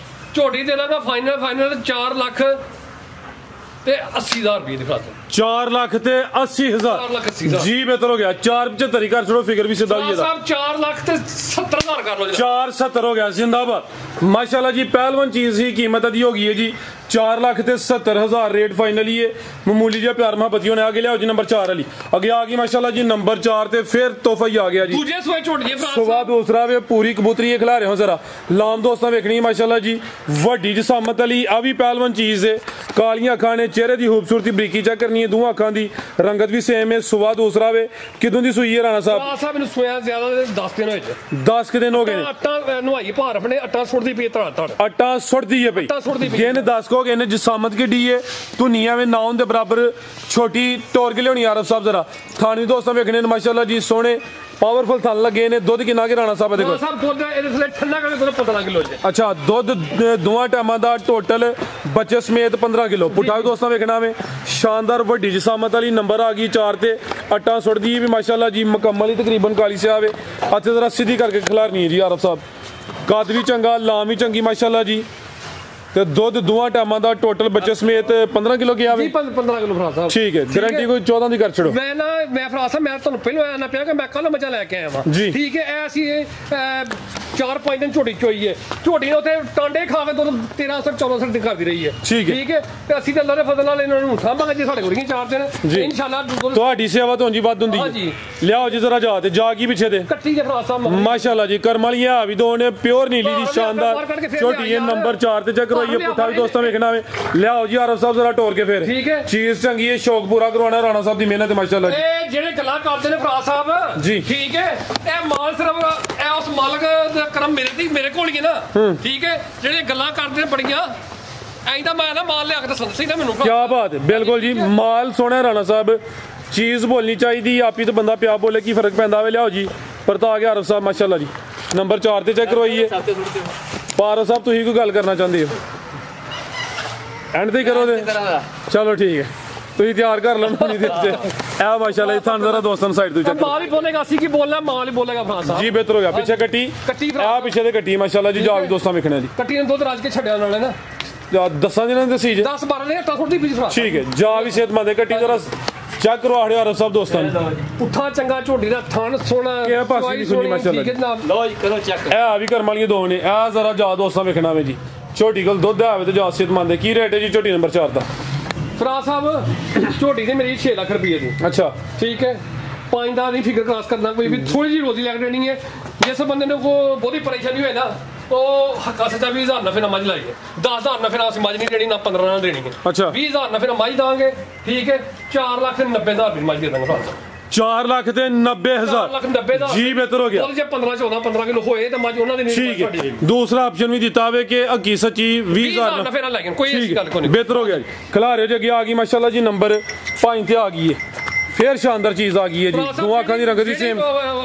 ਝੋਟੀ ਦੇ ਦਾਂਗਾ ਫਾਈਨਲ 4 ਲੱਖ ਤੇ 80,000 ਰੁਪਏ ਦਿਖਾ ਦੋ। 4 ਲੱਖ ਤੇ 80,000 ਜੀ, ਬਿਹਤਰ ਹੋ ਗਿਆ। 475 ਹੀ ਕਰ ਛੋੜੋ, ਫਿਗਰ ਵੀ ਸਿੱਧਾ ਹੀ ਸਾਹਿਬ 4 ਲੱਖ ਤੇ 70,000 ਕਰ ਲਓ। 470 ਹੋ ਗਿਆ, ਜ਼ਿੰਦਾਬਾਦ ਮਾਸ਼ਾਅੱਲਾ ਜੀ। ਪਹਿਲਵਾਨ ਚੀਜ਼ ਹੀ ਕੀਮਤ ਦੀ ਹੋ ਗਈ ਹੈ ਜੀ। 4 ਲੱਖ ਤੇ 70,000 ਰੇਟ ਫਾਈਨਲ ਹੀ ਹੈ। ਮਾਮੂਲੀ ਜਿਹਾ ਪਿਆਰ ਮੁਹੱਬਤੀਆਂ ਨੇ ਆਗੇ ਲਿਆਓ ਜੀ। ਨੰਬਰ 4 ਵਾਲੀ ਅੱਗੇ ਆ ਗਈ ਮਾਸ਼ਾਅੱਲਾ ਜੀ। ਨੰਬਰ 4 ਤੇ ਫਿਰ ਤੋਹਫਾ ਹੀ ਆ ਗਿਆ ਜੀ। ਦੂਜੇ ਸੂਏ ਝੋਟੀਏ ਸੁਬਾ ਦੂਸਰਾ ਵੇ ਪੂਰੀ ਕਬੂਤਰੀ ਇਹ ਖਿਲਾ ਰਹੇ ਹੋ ਜ਼ਰਾ ਲਾਮ ਦੋਸਤਾਂ ਵੇਖਣੀ ਮਾਸ਼ਾਅੱਲਾ ਜੀ। ਵੱਡੀ ਜਸਾਮਤ ਵਾਲੀ ਆ ਵੀ ਪਹਿਲਵਾਨ ਚੀਜ਼ ਹੈ। ਕਾਲੀਆਂ ਅੱਖਾਂ ਨੇ, ਚਿਹਰੇ ਦੀ ਖੂਬਸੂਰਤੀ ਬਰੀਕੀ ਚੈੱਕ ਕਰਨੀ ਹੈ। ਦੋਹਾਂ ਅੱਖਾਂ ਦੀ ਰੰਗਤ ਵੀ ਸੇਮ ਹੈ। ਸੁਬਾ ਦੂਸਰਾ ਵੇ ਕਿਦੋਂ ਦੀ ਸੂਈ ਹੈ ਰਾਣਾ ਸਾਹਿਬ? ਮੈਨੂੰ ਸੋਇਆ ਜ਼ਿਆਦਾ 10 ਦਿਨ ਹੋਏ, 10 ਕਿ ਦਿਨ ਹੋ ਗਏ ਨੇ। ਆਟਾ ਨਵਾਈ ਭਾਰ ਆਪਣੇ ਆਟਾ ਸੁੱਟਦੀ ਪਈ ਧੜ ਆਟਾ ਸੁੱਟਦੀ ਹੈ ਪਈ। ਗਿਨ 10 ਕੋ ਗਏ ਨੇ। ਜਸਾਮਤ ਕਿੱਡੀ ਹੈ, ਧੁਨੀਆਂ ਵੇ ਨਾਉਨ ਦੇ ਬਰਾਬਰ ਛੋਟੀ ਟੋਰ ਕੇ ਲਿਆਉਣੀ ਆਰਫ ਸਾਹਿਬ ਜ਼ਰਾ। ਥਾਣੀ ਦੋਸਤਾਂ ਵੇਖਣੇ ਨੇ ਮਾਸ਼ਾਅੱਲਾ ਜੀ, ਸੋਹਣੇ ਪਾਵਰਫੁਲ ਥਣ ਲੱਗੇ ਨੇ। ਦੁੱਧ ਕਿੰਨਾ ਕਿ ਰਾਣਾ ਸਾਹਿਬ ਦੇਖੋ ਸਾਹਿਬ? ਦੁੱਧ ਇਹਦੇ ਥੱਲੇ ਠੰਡਾ ਕਰਕੇ 15 ਕਿਲੋ ਜੀ। ਅੱਛਾ, ਦੁੱਧ ਦੋਵਾਂ ਟਾਈਮਾਂ ਦਾ ਟੋਟਲ ਬੱਚੇ ਸਮੇਤ 15 ਕਿਲੋ। ਪੁੱਠਾ ਵੀ ਦੋਸਤਾਂ ਵੇਖਣਾ ਵੇ ਸ਼ਾਨਦਾਰ ਵੱਡੀ ਜਸਾਮਤ ਵਾਲੀ। ਨੰਬਰ ਆ ਗਈ 4 ਤੇ ਆਟਾ ਸੁੱਟਦੀ ਵੀ ਮਾਸ਼ਾਅੱਲਾ ਜੀ। ਮੁਕੰਮਲ ਹੀ ਤਕਰੀਬਨ ਕਾਲੀ ਸਿਆ ਵੇ। ਹੱਥ ਜ਼ਰਾ ਸਿੱਧੀ ਕਰਕੇ ਖਿਲਾਰਨੀ ਹੈ ਜੀ ਆਰਫ ਸਾਹਿਬ। ਕੱਦ ਵੀ ਚੰਗਾ, ਲਾਮ ਵੀ ਚੰਗੀ ਮਾਸ਼ਾਅੱਲਾ ਜੀ। ਤੇ ਦੁੱਧ ਦੋਵਾਂ ਟਾਈਮਾਂ ਦਾ ਟੋਟਲ ਬੱਚੇ ਸਮੇਤ 15 ਕਿਲੋ ਗਿਆ ਵੇ। 15 ਕਿਲੋ ਫਰਾਜ਼ ਸਾਹਿਬ, ਠੀਕ ਹੈ। ਗਾਰੰਟੀ ਕੋਈ 14 ਦੀ ਕਰ ਛੜੋ। ਮੈਂ ਫਰਾਜ਼ ਸਾਹਿਬ ਮੈਂ ਤੁਹਾਨੂੰ ਪਹਿਲਾਂ ਆਇਆ ਨਾ ਪਿਆ ਕਿ ਮੈਂ ਕੱਲ ਮੱਝਾਂ ਲੈ ਕੇ ਆਇਆ ਵਾਂ, ਠੀਕ ਹੈ। ਐ ਅਸੀਂ 4-5 ਦਿਨ ਝੋਟੀ ਚੋਈ ਹੈ। ਝੋਟੀ ਨੇ ਉੱਥੇ ਟਾਂਡੇ ਖਾ ਕੇ 1300-1400 ਦੀ ਕਰਦੀ ਰਹੀ ਹੈ, ਠੀਕ ਹੈ। ਤੇ ਅਸੀਂ ਤਾਂ ਅੱਲਾ ਦੇ ਫਜ਼ਲ ਨਾਲ ਇਹਨਾਂ ਨੂੰ ਸਾਂਭਾਂਗੇ ਜੀ। ਸਾਡੇ ਕੋਲ 4 ਦਿਨ ਇਨਸ਼ਾਅੱਲਾ ਤੁਹਾਡੀ ਸੇਵਾ ਤੋਂ ਜੀ ਵੱਧ ਹੁੰਦੀ ਹੈ। ਲਿਆਓ ਜੀ ਜ਼ਰਾ ਜਾ ਤੇ ਜਾ ਕੀ ਪਿੱਛੇ ਦੇ ਕੱਟੀ ਜੇ ਫਰਾਜ਼ ਸਾਹਿਬ ਮਾਸ਼ਾਅੱਲਾ ਜੀ। ਕਰਮ ਵਾਲੀ ਆ ਵੀ ਦੋ ਨੇ, ਪਿਓਰ ਨੀਲੀ ਦੀ ਸ਼ਾਨਦਾਰ ਝੋਟੀ ਹੈ। ਨੰਬਰ 4 ਤੇ ਚੈੱਕ ਕਰਵਾਈਏ। ਪੁੱਠਾ ਵੀ ਦੋਸਤਾਂ ਵੇਖਣਾ ਵੇ। ਲਿਆਓ ਜੀ ਆਰਫ ਸਾਹਿਬ ਜ਼ਰਾ ਟੋਰ ਕੇ ਫਿਰ ਚੀਜ਼ ਚੰਗੀ ਹੈ। ਸ਼ੌਕ ਪੂਰਾ ਕਰਵਾਉਣਾ ਰਾਣਾ ਸਾਹਿਬ ਦੀ ਮਿਹਨਤ ਮਾਸ਼ਾਅੱਲਾ ਜੀ। ਇਹ ਜਿਹੜੇ ਗੱਲਾਂ ਕਰਦੇ ਨੇ ਫਰਾਜ਼ ਸਾਹਿਬ ਜੀ, ਠੀਕ ਹੈ। ਇਹ ਮਾਲ ਸਿਰਫ ਇਹ ਉਸ ਮਾਲਕ ਦਾ ਕਰਮ ਮੇਰੇ ਕੋਲ ਹੀ ਹੈ ਨਾ, ਠੀਕ ਹੈ। ਜਿਹੜੇ ਗੱਲਾਂ ਕਰਦੇ ਨੇ ਬੜੀਆਂ ਐਂਦਾ ਮੈਂ ਨਾ ਮਾਲ ਲਿਆ ਕੇ ਦੱਸਣ ਸੀ ਨਾ ਮੈਨੂੰ। ਕੀ ਬਾਤ ਹੈ, ਬਿਲਕੁਲ ਜੀ। ਮਾਲ ਸੋਹਣਾ ਰਾਣਾ ਸਾਹਿਬ। ਚੀਜ਼ ਬੋਲਣੀ ਚਾਹੀਦੀ ਆਪੀ ਤਾਂ ਬੰਦਾ ਪਿਆ ਬੋਲੇ ਕੀ ਫਰਕ ਪੈਂਦਾ ਵੇ। ਲਿਆਓ ਜੀ ਪਰਤਾ ਗਿਆ ਆਰਫ ਸਾਹਿਬ ਮਾਸ਼ਾਅੱਲਾ ਜੀ। ਨੰਬਰ 4 ਤੇ ਚੈੱਕ ਕਰਵਾਈਏ। ਪਾਰੋ ਸਾਹਿਬ ਤੁਸੀਂ ਕੋਈ ਗੱਲ ਕਰਨਾ ਚਾਹੁੰਦੇ ਹੋ? ਐਂਡ ਤੇ ਕਰੋ ਦੇ, ਚਲੋ ਠੀਕ ਹੈ। ਤੁਸੀਂ ਤਿਆਰ ਕਰ ਲਓ ਨਹੀਂ ਤੇ ਇਹ ਮਾਸ਼ਾਅੱਲਾ ਤੁਹਾਨੂੰ ਜ਼ਰਾ ਦੋਸਤਾਂ ਨੂੰ ਸਾਈਡ ਤੋਂ ਚੱਕ। ਮਾਲ ਹੀ ਬੋਲੇਗਾ, ਅਸੀਂ ਕੀ ਬੋਲਣਾ, ਮਾਲ ਹੀ ਬੋਲੇਗਾ ਫਰਾਜ਼ ਸਾਹਿਬ ਜੀ। ਬਿਹਤਰ ਹੋ ਗਿਆ। ਪਿੱਛੇ ਕੱਟੀ ਆ ਪਿੱਛੇ ਤੇ ਕੱਟੀ ਮਾਸ਼ਾਅੱਲਾ ਜੀ। ਜਾ ਵੀ ਦੋਸਤਾਂ ਵੇਖਣਾ ਜੀ। ਕੱਟੀ ਨੇ ਦੁੱਧ ਰਾਜ ਕੇ ਛੱਡਿਆ ਉਹਨਾਂ ਨੇ ਨਾ 10 ਦਿਨਾਂ ਦੇ ਸੀ 10-12 ਨੇ ਆਟਾ ਸੁੱਟਦੀ ਪਈ ਫਰਾਜ਼। ਠੀਕ ਹੈ। ਜਾ ਵੀ ਸਿਹਤਮੰਦ ਹੈ। ਕੱਟੀ ਜ਼ਰਾ ਚੈੱਕ ਕਰਵਾ ਦਿਓ ਆਰਫ ਸਾਹਿਬ ਦੋਸਤਾਂ ਨੂੰ। ਪੁੱਠਾ ਚੰਗਾ ਝੋਟੀ ਦਾ ਥਣ ਸੋਹਣਾ, ਇਹ ਪਾਸੇ ਦੀ ਸੁਣੀ ਮਾਸ਼ਾਅੱਲਾ। ਲਓ ਜੀ ਕਰੋ ਚੈੱਕ। ਇਹ ਆ ਵੀ ਕਰਮ ਵਾਲੀਆਂ ਦੋ ਨੇ। ਇਹ ਜ਼ਰਾ ਜਾ ਦੋਸਤਾਂ ਵੇਖਣਾ ਵੇ ਜੀ। ਝੋਟੀ ਕੋਲ ਦੁੱਧ ਆਵੇ ਤੇ ਜਾ ਸਿਹਤਮੰਦ ਹੈ। ਕੀ ਰੇਟ ਹੈ ਜੀ ਝੋਟੀ ਨੰਬਰ 4 ਦਾ? फराज साहब झोटी ने मेरी 6 लाख रुपये दी। अच्छा ठीक है, 5 ਦਾ नहीं फिगर क्रॉस करना कोई भी, थोड़ी जी रोजी लग देनी है। जिस बंदे ने को बहुत ही परेशानी हुई ना तो हक्का सच्चा 20,000 नफे ना मज लाइए, 10,000 नफे ना मज नहीं देनी, ना 15 ना देनी है। अच्छा 20,000 नफे ना मज देंगे। ठीक है, 4,90,000 मज दे देंगे। 4,90,000 जी बेहतर हो गया। 15 किलो होए तो मज उन्होंने ठीक है, दूसरा ऑप्शन भी दिता हुए कि हकी सच्ची 20,000 नफे ना लगे, कोई ऐसी गल कोई बेहतर हो गया जी। खिलारे जो आ गई माशाल्लाह जी, नंबर 5 ते आ गई है, फिर शानदार चीज आ गई है जी। दो अखां दी रंगत भी सेम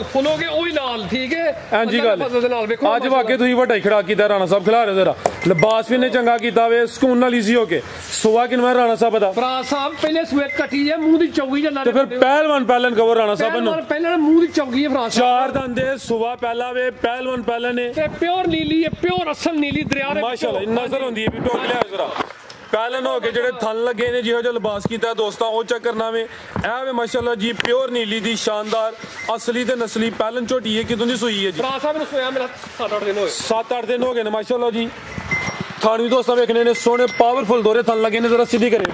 फुलोगे ओही लाल। ठीक है, हां जी गल आज वाकई तुसीं वड्डा ही खड़ा कीता राणा साहब। खिला रहे जरा लिबास भी ने चंगा कीता वे, सुकून नाल इजी हो के सुबह किनवा राणा साहब दा फराज साहब पहले सुए कटी है मुंह दी चौकी जला ते फिर पहलवान कवर राणा साहब नु पहले मुंह दी चौकी है फराज साहब। 4 दंदे सुबह पहला वे पहलवान ने ते प्योर नीली है, प्योर असल नीली दरिया दे माशाल्लाह नजर होंदी है भी टोक लिया जरा पहलन हो के जेडे थन लगे ने जिहो जो लिबास कीता दोस्तां ओ चेक करना वे। ए वे माशाल्लाह जी प्योर नीली दी शानदार असली ते नस्ली पहलन झोटी है। कितों दी सूई है जी? फराज साहब नु सोया मेरा 7-8 दिन होए। 7-8 दिन हो गए ने माशाल्लाह जी। थान भी दोस्तां वेखने ने सोने पावरफुल दोरे थन लगे ने, जरा सीधी करे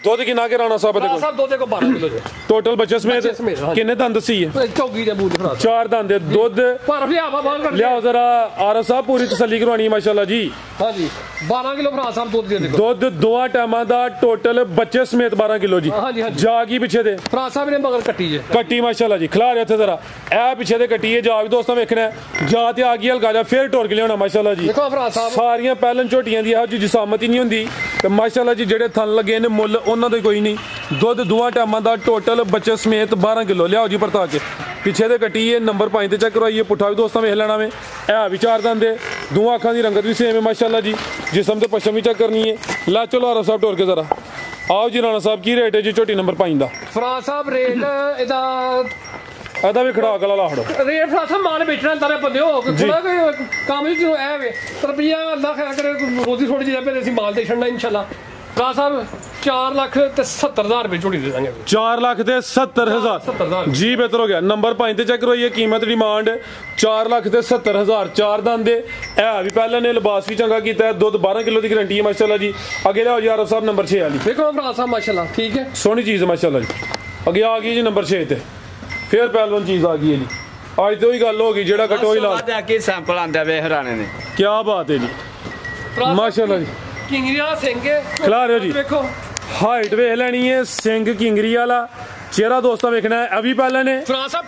दुध किना के राणा साहब फराज साहब दुध को 12 किलो जे टोटल बच्चे समेत किन्ने दंद दसी है? चौकी दे बूट फराज 4 दंद दुध पर लिया बाहर कर लिया जरा आर साहब पूरी तसल्ली करवानी है माशाल्लाह जी। हां जी 12 किलो फराज साहब दुध दे देखो, दुध दोआ टाइमां दा टोटल बच्चे समेत 12 किलो जी। हां जी जागी पीछे दे फराज साहब ने मगर कट्टी जे कट्टी माशाल्लाह जी। खिला रहे थे जरा ए पीछे दे कट्टी है, जा भी दोस्तों वेखना है जा ते आ गई हल्का जा फिर टोर के लियाना माशाल्लाह जी। देखो फराज साहब सारियां पहलन झोटियां दी जी जिसामत ही नहीं हुंदी ते माशाल्लाह जी जेडे थन लगे ने मुੱਲ ਉਹਨਾਂ ਦੇ कोई नहीं। दुध दोआ टाइमां दा टोटल बच्चे समेत 12 किलो लियाओ जी परता के पीछे दे कट्टी है नंबर 5 ते चेक करवाइए। पुट्ठा भी दोस्तों वेख लेना वे ए भी 4 दंद दोवां अखां दी रंगत भी सेम है माशाल्लाह जी। जिसम ते पश्चिम भी चेक करनी है। ला चलो आरा साहब टोर के जरा आओ जी राणा साहब की रेट है जी झोटी नंबर 5 दा? फराज साहब रेट ਇਹਦਾ ਵੀ ਖੜਾ ਗਲਾ ਲਾ ਖੜੋ रेट फराज साहब माल बेचना तारे बंदे हो थोड़ा काम ही क्यों है वे रुपया अल्लाह खैर करे रोजी थोड़ी जी पे ਅਸੀਂ माल दे छड़ना इंशाल्लाह। फराज साहब 4,70,000 रुपए झोटी दे देंगे। 4,70,000 जी बेहतर हो गया। नंबर 5 ते चेक करवाइए कीमत डिमांड 4,70,000 4 दंद है भी पहले ने लिबास भी चंगा कीता है, दुध 12 किलो की गारंटी है माशाल्लाह जी। अगे लियाओ जी आरफ साहब नंबर 6 वाली देखो फराज साहब माशाल्लाह ठीक है सोहनी चीज है माशाल्लाह जी। अगे आ गई जी नंबर 6 ते फिर पहलवान चीज आ गई है जी। आज तो ही गल हो गई जेड़ा कटोई ला के सैंपल आंदा वे हराने ने क्या बात है जी माशाल्लाह जी। किंगरी वाला सिंह खिला रहे हो जी देखो हाइट वेख लेनी है सिंह किंगरी वाला चेहरा दोस्तों वेखना है अभी पहलन है फराज साहब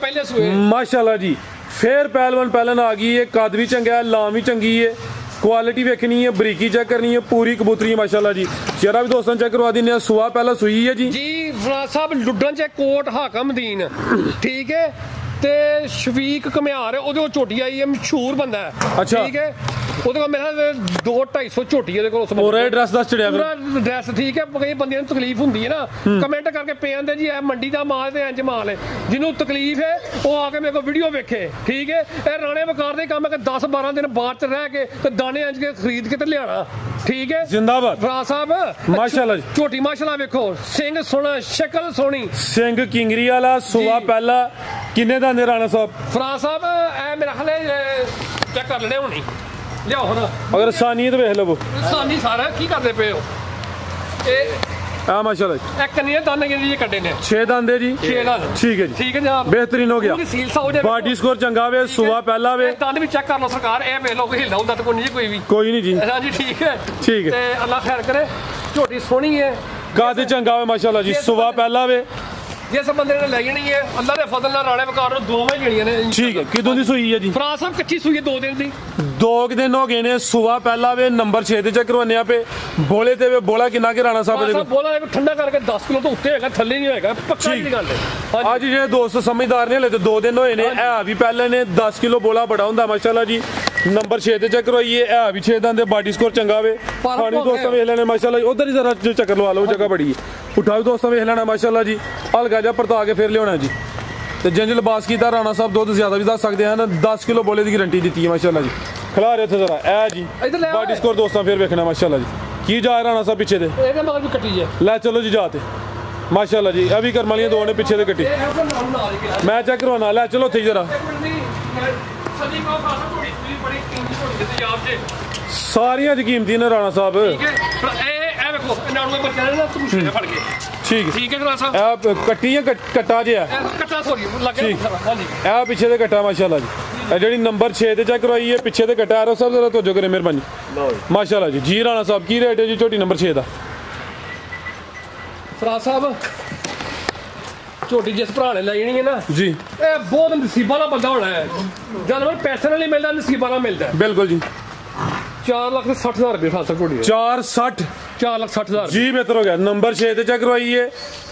पहले सुए माशाल्लाह जी। फिर पहलवान पहलन आ गई है, कद भी चंगा है, लाम भी चंगी है, क्वालिटी वेखनी है, बरीकी चेक करनी है, पूरी कबूतरी है माशाल्लाह जी। चेहरा भी दोस्तों चेक करवा देने सुहा पहला सुई है जी। जी फराज साहब लुड्डन च कोट हाकम दीन ठीक है ते शफीक कमियार ओदे झोटी आई है मशहूर बंदा है अच्छा ठीक है ओदे को मेरा 2-250 झोटी है देखो और एड्रेस दस चढ़िया पूरा एड्रेस ठीक है कई बंदे ਨੂੰ तकलीफ ਹੁੰਦੀ है ना कमेंट करके पे आंदे जी ए मंडी ਦਾ ਮਾਲ ਤੇ ਇੰਜ ਮਾਲ ਹੈ ਜਿਹਨੂੰ ਤਕਲੀਫ ਹੈ ਉਹ ਆ ਕੇ ਮੇਰੇ ਕੋਲ ਵੀਡੀਓ ਵੇਖੇ ਠੀਕ ਹੈ। ਇਹ ਰਾਣੇ ਵਕਾਰ ਦੇ ਕੰਮ ਹੈ ਕਿ 10-12 ਦਿਨ ਬਾਅਦ ਚ ਰਹਿ ਕੇ ਤੇ ਦਾਣੇ ਇੰਜ ਕੇ ਖਰੀਦ ਕੇ ਤੇ ਲਿਆਣਾ ठीक है जिंदाबाद फराज साहब माशाल्लाह जी। झोटी माशाल्लाह देखो सिंह सोना शक्ल सोनी सिंह किंगरी वाला सुहा पहला किन्ने दा ने राणा साहब? फराज साहब ए मेरा ख्याल चेक कर लेने होनी लियाओ ना अगर सानियत वेख लवो सानी सारा की करते पे हो ए हां माशाल्लाह जी। एक कन्ने दाने के लिए कटे ने 6 दंद है जी 6 दाने ठीक है जी जनाब बेहतरीन हो गया। सील सा हो जाए बॉडी स्कोर चंगा वे सुहा पहला वे दाने भी चेक कर लो सरकार ए वे लोग हिलदा हुंदा तो कोई नहीं कोई नहीं जी हां जी ठीक है ठीक है ते अल्लाह खैर करे झोटी सोहनी है कद चंगा वे माशाल्लाह जी सुहा पहला वे जिस बंदे ने ले जानी है अल्लाह दे फजल नाल राणे वकार नु 2 में लेणियां ने ठीक है। किदों दी सुई है जी? फराज साहब कच्ची सुई है 2 दिन दी 2 दिन हो गए ने सुहा पहला वे नंबर 6 ते चेक करवाने पे बोले ते वे बोला किना के राणा साहब दे बोला ठंडा करके 10 किलो तो उत्ते होगा थल्ले नहीं होगा पक्का नहीं गल है। आज जे दोस्त समझदार ने ले ते 2 दिन होए ने ए भी पहले ने 10 किलो बोला बड़ा हुंदा माशाल्लाह जी। नंबर 6 ते चेक करवाइए ए भी 6 दंद बॉडी स्कोर चंगा वे पानी दोस्तों वेख लेने माशाल्लाह जी। उधर ही जरा चक्कर लवा लो जगह बड़ी है उठा भी दोस्तों वेख लेना माशाल्लाह जी। हल्का जा परता के फिर लियाना जी ते जिंज लिबास कीता राणा साहब दुध ज्यादा भी दस सकते हैं 10 किलो बोले की गारंटी दी है माशाल्लाह जी। खिला रहे थे जरा ए जी बॉडी स्कोर दोस्तों फिर वेखना माशाल्लाह जी। की जा राणा साहब पीछे दे लै चलो जी जाते माशाल्लाह जी। अभी करमालियां दो ने पीछे दे कट्टी मैं चेक करवाना लै चलो थे जरा सारियां कीमती ने राणा साहब ਵੇਖੋ ਇਹਨਾਂ ਨੂੰ ਬੱਚਿਆਂ ਨੇ ਨਾ ਤੂਸ਼ੇ ਫੜ ਕੇ ਠੀਕ ਠੀਕ ਹੈ ਜਨਾਬ ਸਾਹਿਬ ਇਹ ਕੱਟੀ ਜਾਂ ਕੱਟਾ ਜਿਹਾ ਕੱਟਾ ਸੋਰੀ ਲੱਗੇ ਠੀਕ। ਹਾਂਜੀ ਇਹ ਪਿੱਛੇ ਦੇ ਕੱਟਾ ਮਾਸ਼ਾਅੱਲਾ ਜੀ ਇਹ ਜਿਹੜੀ ਨੰਬਰ 6 ਤੇ ਚੈੱਕ ਕਰਵਾਈ ਹੈ ਪਿੱਛੇ ਦੇ ਕੱਟਾ ਆਰੋ ਸਾਹਿਬ ਜ਼ਰਾ ਤੋਜੋ ਕਰੇ ਮਿਹਰਬਾਨੀ ਮਾਸ਼ਾਅੱਲਾ ਜੀ ਰਾਣਾ ਸਾਹਿਬ ਕੀ ਰੇਟ ਹੈ ਜੀ ਝੋਟੀ ਨੰਬਰ 6 ਦਾ ਫਰਾਜ ਸਾਹਿਬ ਝੋਟੀ ਜਿਸ ਭਰਾ ਨੇ ਲੈ ਜਾਣੀ ਹੈ ਨਾ ਜੀ ਇਹ ਬਹੁਤ ਨਸੀਬਾਂ ਵਾਲਾ ਬੰਦਾ ਹੋਣਾ ਹੈ ਜਾਨਵਰ ਪੈਸੇ ਨਾਲ ਨਹੀਂ ਮਿਲਦਾ ਨਸੀਬਾਂ ਨਾਲ ਮਿਲਦਾ ਬਿਲਕੁਲ ਜੀ 4,60,000 ਰੁਪਏ ਫਰਾਜ ਸਾਹਿਬ ਝੋਟੀ 460 4,60,000 ਜੀ ਬਿਹਤਰ ਹੋ ਗਿਆ ਨੰਬਰ 6 ਤੇ ਚੈੱਕ ਕਰਵਾਈ ਹੈ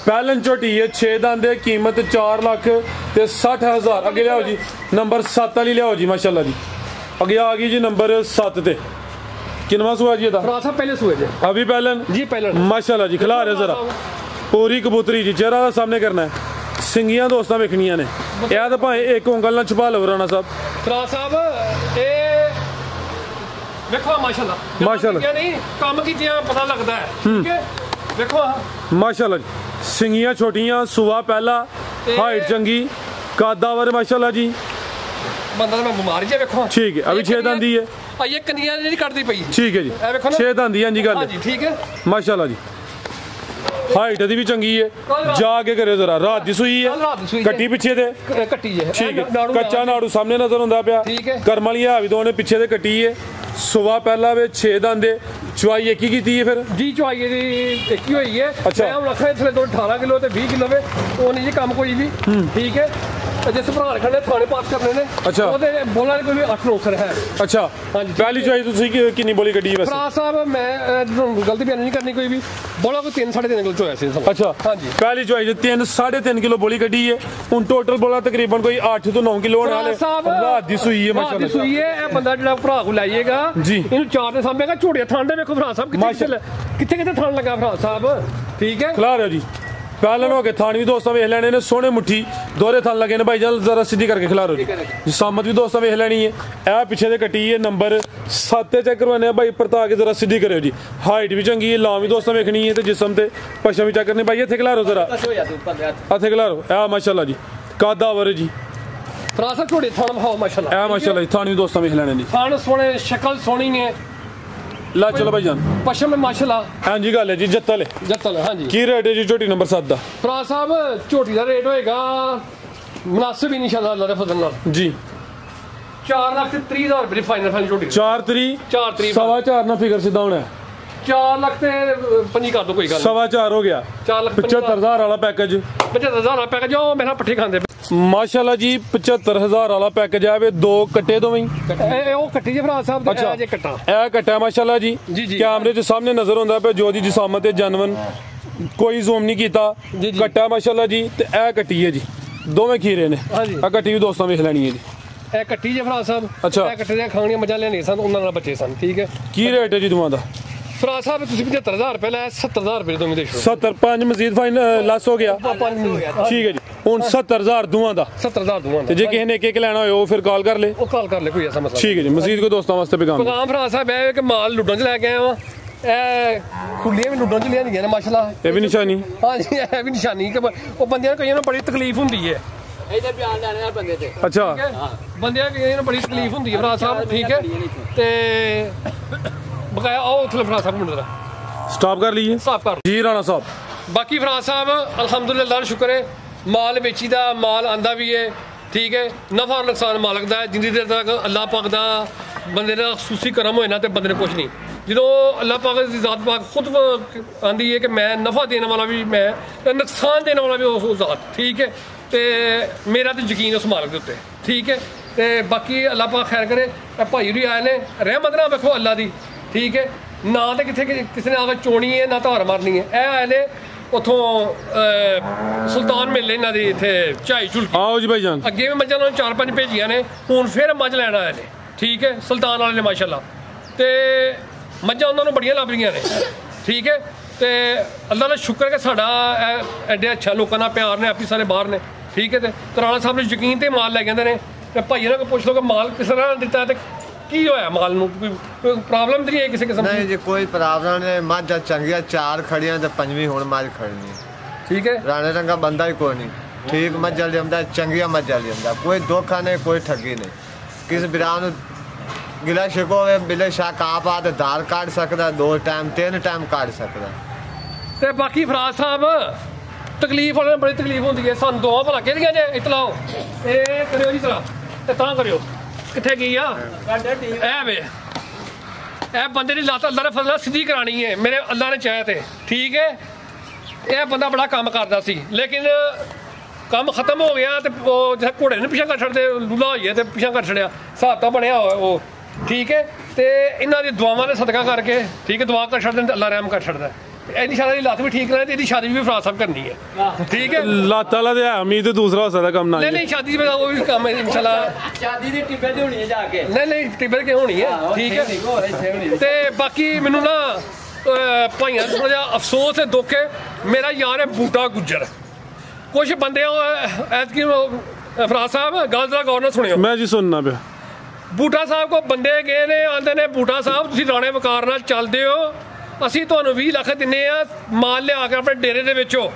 ਪਹਿਲਨ ਝੋਟੀ ਹੈ 6 ਦੰਦ ਦੇ ਕੀਮਤ 4,60,000 ਅੱਗੇ ਲਿਆਓ ਜੀ ਨੰਬਰ 7 ਵਾਲੀ ਲਿਆਓ ਜੀ ਮਾਸ਼ਾਅੱਲਾ ਜੀ ਅੱਗੇ ਆ ਗਈ ਜੀ ਨੰबर 7 ਤੇ किनवा सुआ जी फराज साहब पहले सुए थे अभी पहलन जी पहलन माशाल्लाह जी खिला रहे जरा पूरी कबूतरी जी चेहरा दा सामने करना है सिंगियां दोस्तां वेखणियां ने यह तो भाई एक उंगल ना छुपा लो राणा साहब फराज साहब ए देखो माशाल्लाह माशाल्लाह नहीं काम कीतियां पता लगदा है ठीक है देखो माशाल्लाह जी सिंगियां छोटियां सुआ पहला हाइट चंगी कादावर माशाल्लाह जी बंदा मैं बीमार जे देखो ठीक है अभी 6 दंदी है ये कनिया नहीं करती पई ठीक है जी 6 दंदी हां जी गल जी ठीक है माशाल्लाह जी हाइट दी भी चंगी है जाके करे जरा रात दी सुई है कट्टी पीछे दे कट्टी है ठीक है कच्चा नाड़ू सामने नजर हुंदा पिया ठीक है कर्म वाली है भी दोने पीछे दे कट्टी है सुबह पहला वे 6 दंद चुवाई एक ही कीती है फिर जी चुवाई एक ही हुई है अच्छा मैं रखा इतने 18 किलो ते 20 किलो वे वो नहीं जी काम कोई भी ठीक है जिस भरा खड़े थाने पास करने ने अच्छा बोला कोई 8 9 सर है अच्छा हाँ जी पहली चुवाई तुसी कितनी बोली कड्डी वैसे फराज साहब मैं गलती बयान नहीं करनी कोई भी बोला कोई 3 3.5 किलो चोया सी अच्छा हाँ जी पहली चुवाई 3 3.5 किलो बोली कड्डी है हुन टोटल बोला तकरीबन कोई 8 तो 9 किलो होने वाले रात दी सुई है माशाल्लाह रात दी सुई है ए बंदा जेड़ा भरा को लाइएगा जी इनु 4 ने सामनेगा झोड़िया थान दे देखो फराज साहब किथे थान लगा फराज साहब ठीक है खिला रहे हो जी पहलन हो गए थान भी दोस्तों वेख लेने ने सोने मुट्ठी दोहरे थान लगे ने भाई जल जरा सीधी करके खिला रहे हो जी सामत भी दोस्तों वेख लेनी है ए पीछे दे कटी है नंबर 7 चेक करवाने भाई परता के जरा सीधी करो जी हाइट भी चंगी है लाम भी दोस्तों वेखनी है ते जिस्म ते पशम भी चेक करने भाई इथे खिला रहे जरा इथे खिला रहे ए माशाल्लाह जी कादावर जी फराज साहब झोड़े थान भाव माशाल्लाह ए माशाल्लाह थान भी दोस्तों वेख लेने जी थान सोने शक्ल सोनी है ला चलो भाई जान पशम में माशाल्लाह हां जी गल है जी जत्तल हां जी की रेट है जी झोटी नंबर 7 दा फराज साहब झोटी दा रेट होएगा मुनासिब इंशाल्लाह अल्लाह दे फजल नाल जी 4,30,000 रुपए फाइनल झोटी 4 4.5 ना फिगर सीधा होना है 4 लाख ते 5 कर दो कोई गल 4.5 हो गया 75,000 वाला पैकेज 75,000 वाला पैकेज ओ मेरा पट्ठे खांदे माशाल्लाह जी 75,000 वाला पैकेज है वे 2 कट्टे दो वही ओ कट्टी जे फराज साहब अच्छा जे कट्टा ए कट्टा माशाल्लाह जी कैमरे के सामने नजर होंदा पे जो दी जिसामत है जानवन कोई जूम नहीं कीता कट्टा माशाल्लाह जी ते ए कट्टी है जी दोवें खीरे ने हां जी आ कट्टी भी दोस्तों वेख लेनी है जी ए कट्टी जे फराज साहब अच्छा ए कट्टे दे खाणियां मजा लेने सन उन्हां नाल बच्चे सन ठीक है की रेट है जी दोवां दा फराज साहब तुसी 75,000 रुपए लाया 70,000 रुपए तुम दे 70 5 मजीद फाइन लस हो गया ठीक है जी हुन 70,000 दुआं दा 70,000 दुआं ते जे किसी ने एक लेना हो फिर कॉल कर ले ओ कॉल कर ले कोई ऐसा मसला ठीक है जी मजीद को दोस्तों वास्ते पैगाम फराज साहब ए कि माल लुडों च लेके आया ए खुलियां भी लुडों च लियांदियां ने माशाल्लाह ये भी निशानी हां जी ए भी निशानी कि ओ बंदियां कईयां ਨੂੰ बड़ी तकलीफ ਹੁੰਦੀ है ਇਹਦੇ ਬਿਆਨ ਲੈਣੇ ਆ ਬੰਦੇ ਤੇ अच्छा ਬੰਦਿਆਂ ਕਈਆਂ ਨੂੰ ਬੜੀ ਤਕਲੀਫ ਹੁੰਦੀ ਹੈ ਫਰਾਜ ਸਾਹਿਬ ਠੀਕ ਹੈ ਤੇ ਬਕਾਇਆ ਆਓ ਉੱਥੇ ਫਰਾਜ ਸਾਹਿਬ ਮੁੰਡੇ ਦਾ स्टॉप कर लीजिए ਸਾਫ ਕਰ जी राणा साहब ਬਾਕੀ ਫਰਾਜ ਸਾਹਿਬ ਅਲਹਮਦੁਲਿल्लाह ਸ਼ੁਕਰ ਹੈ ਮਾਲ ਵੇਚੀਦਾ ਮਾਲ ਆਂਦਾ ਵੀ ਹੈ ਠੀਕ ਹੈ ਨਫਾ ਨੁਕਸਾਨ ਮਾਲਕ ਦਾ ਜਿੰਨੀ ਦੇਰ ਤੱਕ ਅੱਲਾਹ ਪਾਕ ਦਾ ਬੰਦੇ ਦਾ ਖਸੂਸੀ ਕਰਮ ਹੋਏ ਨਾ ਤੇ ਬੰਦੇ ਨੇ ਕੁਝ ਨਹੀਂ ਜਦੋਂ ਅੱਲਾਹ ਪਾਕ ਦੀ ਜ਼ਾਤ ਪਾਕ ਖੁਦ ਆਂਦੀ ਹੈ ਕਿ ਮੈਂ ਨਫਾ ਦੇਣ ਵਾਲਾ ਵੀ ਮੈਂ ਤੇ ਨੁਕਸਾਨ ਦੇਣ ਵਾਲਾ ਵੀ ਉਸ ਜ਼ਾਤ ਠੀਕ ਹੈ ਤੇ ਮੇਰਾ ਤੇ ਯਕੀਨ ਉਸ ਮਾਲਕ ਦੇ ਉੱਤੇ ਠੀਕ ਹੈ ਤੇ ਬਾਕੀ ਅੱਲਾਹ ਪਾਕ ਖੈਰ ਕਰੇ ਇਹ ਭਾਈ ਵੀ ਆਏ ਨੇ ਰਹਿਮਤ ਨਾਲ ਵੇਖੋ ਅੱਲਾਹ ਦੀ ਠੀਕ ਹੈ ਨਾ ਤੇ ਕਿੱਥੇ ਕਿਸੇ ਨੇ ਆ ਕੇ ਚੋਣੀ ਹੈ ਨਾ ਧਾਰ ਮਾਰਨੀ ਹੈ ਇਹ ਆਏ ਨੇ ਉਥੋਂ ਸੁਲਤਾਨ ਮੇਲੇ ਇਹਨਾਂ ਦੀ ਇੱਥੇ ਝਾਈ ਝੁਲਕੀ आओ जी भाईजान ਅੱਗੇ ਵੀ ਮੱਝਾਂ ਨੂੰ 4-5 ਭੇਜੀਆਂ ਨੇ ਹੁਣ ਫਿਰ ਮੱਝ ਲੈਣ ਆਏ ਨੇ ਠੀਕ ਹੈ ਸੁਲਤਾਨ ਵਾਲੇ ਨੇ ਮਾਸ਼ਾਅੱਲਾ ਤੇ ਮੱਝਾਂ ਉਹਨਾਂ ਨੂੰ ਬੜੀਆਂ ਲੱਭ ਰਹੀਆਂ ਨੇ ਠੀਕ ਹੈ ਤੇ ਅੱਲਾਹ ਦਾ ਸ਼ੁਕਰ ਹੈ ਕਿ ਸਾਡਾ ਐਡੇ ਅੱਛਾ ਲੋਕਾਂ ਦਾ ਪਿਆਰ ਨੇ ਆਪੀ ਸਾਰੇ ਬਾਹਰ ਨੇ ਠੀਕ ਹੈ ਤੇ ਕਰਾਲਾ ਸਾਹਿਬ ਨੂੰ ਯਕੀਨ ਤੇ ਮਾਲ ਲੈ ਜਾਂਦੇ ਨੇ ਤੇ ਭਾਈ ਇਹਨਾਂ ਕੋਲ ਪੁੱਛ ਲਓ ਕਿ ਮਾਲ ਕਿਸ ਤਰ੍ਹਾਂ ਦਿੱਤਾ ਤੇ ਕੀ ਹੋਇਆ ਮਾਲ ਨੂੰ ਕੋਈ ਪ੍ਰੋਬਲਮ ਨਹੀਂ ਹੈ ਕਿਸੇ ਕਿਸਮ ਦੀ ਨਹੀਂ ਜੀ ਕੋਈ ਪ੍ਰੋਬਲਮ ਨਹੀਂ ਮੱਝ ਚੰਗੀਆਂ 4 ਖੜੀਆਂ ਤੇ 5ਵੀਂ ਹੁਣ ਮੱਝ ਖੜਨੀ ਠੀਕ ਹੈ ਰਾਣੇ ਰੰਗਾ ਬੰਦਾ ਹੀ ਕੋਈ ਨਹੀਂ ਠੀਕ ਮੱਝ ਲਿਆਉਂਦਾ ਚੰਗੀਆਂ ਮੱਝ ਲਿਆਉਂਦਾ ਕੋਈ ਧੋਖਾ ਨਹੀਂ ਕੋਈ ਠੱਗੀ ਨਹੀਂ ਕਿਸ ਬਿਰਾਂ ਨੂੰ गिला शिको होवे बिले शाह काप आ ते दाल काट सकदा 2 टाइम 3 टाइम काट सकदा ਤੇ ਬਾਕੀ ਫਰਾਜ਼ ਸਾਹਿਬ ਤਕਲੀਫ ਵਾਲਿਆਂ ਨੂੰ ਬੜੀ ਤਕਲੀਫ ਹੁੰਦੀ ਹੈ ਸਾਨੂੰ ਦੋਵਾਂ ਭਲਾ ਕਿਹੜੀਆਂ ਜੇ ਇਤਲਾਓ ਇਹ ਕਰਿਓ ਜੀ ਤਰਾ ਤੇ ਤਾਂ ਕਰਿਓ ਕਿੱਥੇ ਗਈ ਆ ਇਹ ਵੇ ਇਹ ਬੰਦੇ ਦੀ ਲੱਤ ਅੱਲਾ ਨੇ ਫਜ਼ਲ ਸਿੱਧੀ ਕਰਾਣੀ ਹੈ ਮੇਰੇ ਅੱਲਾ ਨੇ ਚਾਹਿਆ ਤੇ ਠੀਕ ਹੈ ਇਹ ਬੰਦਾ ਬੜਾ ਕੰਮ ਕਰਦਾ ਸੀ ਲੇਕਿਨ ਕੰਮ ਖਤਮ ਹੋ ਗਿਆ ਤੇ ਉਹ ਜਿਹੜਾ ਘੋੜੇ ਨੂੰ ਪਿੱਛਾ ਕਰ ਛੱਡਦੇ ਲੂਲਾ ਹੋਈਏ ਤੇ ਪਿੱਛਾ ਕਰ ਛੜਿਆ ਹਿਸਾਬ ਤਾਂ ਬਣਿਆ ਹੋਇਆ ਉਹ ਠੀਕ ਹੈ ਤੇ ਇਹਨਾਂ ਦੀ ਦੁਆਵਾਂ ਦੇ ਸਦਕਾ ਕਰਕੇ ਠੀਕ ਹੈ ਦੁਆ ਕਰ ਛੱਡਦੇ ਤੇ ਅੱਲਾ ਰਹਿਮ ਕਰ ਛੱਡਦਾ ਇਹਦੀ ਸ਼ਾਦੀ ਦੀ ਲੱਤ ਵੀ ਠੀਕ ਰਹੇ ਤੇ ਇਹਦੀ ਸ਼ਾਦੀ ਵੀ ਫਰਾਜ਼ ਸਾਹਿਬ ਕਰਨੀ ਹੈ ਠੀਕ ਹੈ ਲੱਤ ਵਾਲਾ ਤੇ ਹੈ ਉਮੀਦ ਦੂਸਰਾ ਹੋ ਸਕਦਾ ਕੰਮ ਨਾ ਨਹੀਂ ਸ਼ਾਦੀ ਦਾ ਉਹ ਵੀ ਕੰਮ ਹੈ ਇਨਸ਼ਾਅੱਲਾ ਸ਼ਾਦੀ ਦੀ ਟਿੱਬੇ ਤੇ ਹੋਣੀ ਹੈ ਜਾ ਕੇ ਨਹੀਂ ਟਿੱਬੇ ਕੇ ਹੋਣੀ ਹੈ ਠੀਕ ਹੈ ਤੇ ਬਾਕੀ ਮੈਨੂੰ ਨਾ ਭਾਈਆਂ ਥੋੜਾ ਜਿਹਾ ਅਫਸੋਸ ਹੈ ਦੁੱਖ ਹੈ ਮੇਰਾ ਯਾਰ ਹੈ ਬੂਟਾ ਗੁੱਜਰ ਕੁਝ ਬੰਦੇ ਐਤਕੀ ਫਰਾਜ਼ ਸਾਹਿਬ ਗੱਲ ਦਾ ਗੌਰ ਨਾਲ ਸੁਣਿਓ ਮੈਂ ਜੀ ਸੁਣਨਾ ਪਿਆ ਬੂਟਾ ਸਾਹਿਬ ਕੋ ਬੰਦੇ ਗਏ ਨੇ ਆਂਦੇ ਨੇ ਬੂਟਾ ਸਾਹਿਬ ਤੁਸੀਂ ਰਾਣੇ ਵਕਾਰ ਨਾਲ ਚੱਲਦੇ ਹੋ ਅਸੀਂ ਤੁਹਾਨੂੰ 20 ਲੱਖ ਦਿੰਨੇ ਆ ਮਾਲ ਲਿਆ ਕੇ ਆਪਣੇ ਡੇਰੇ ਦੇ ਵਿੱਚੋਂ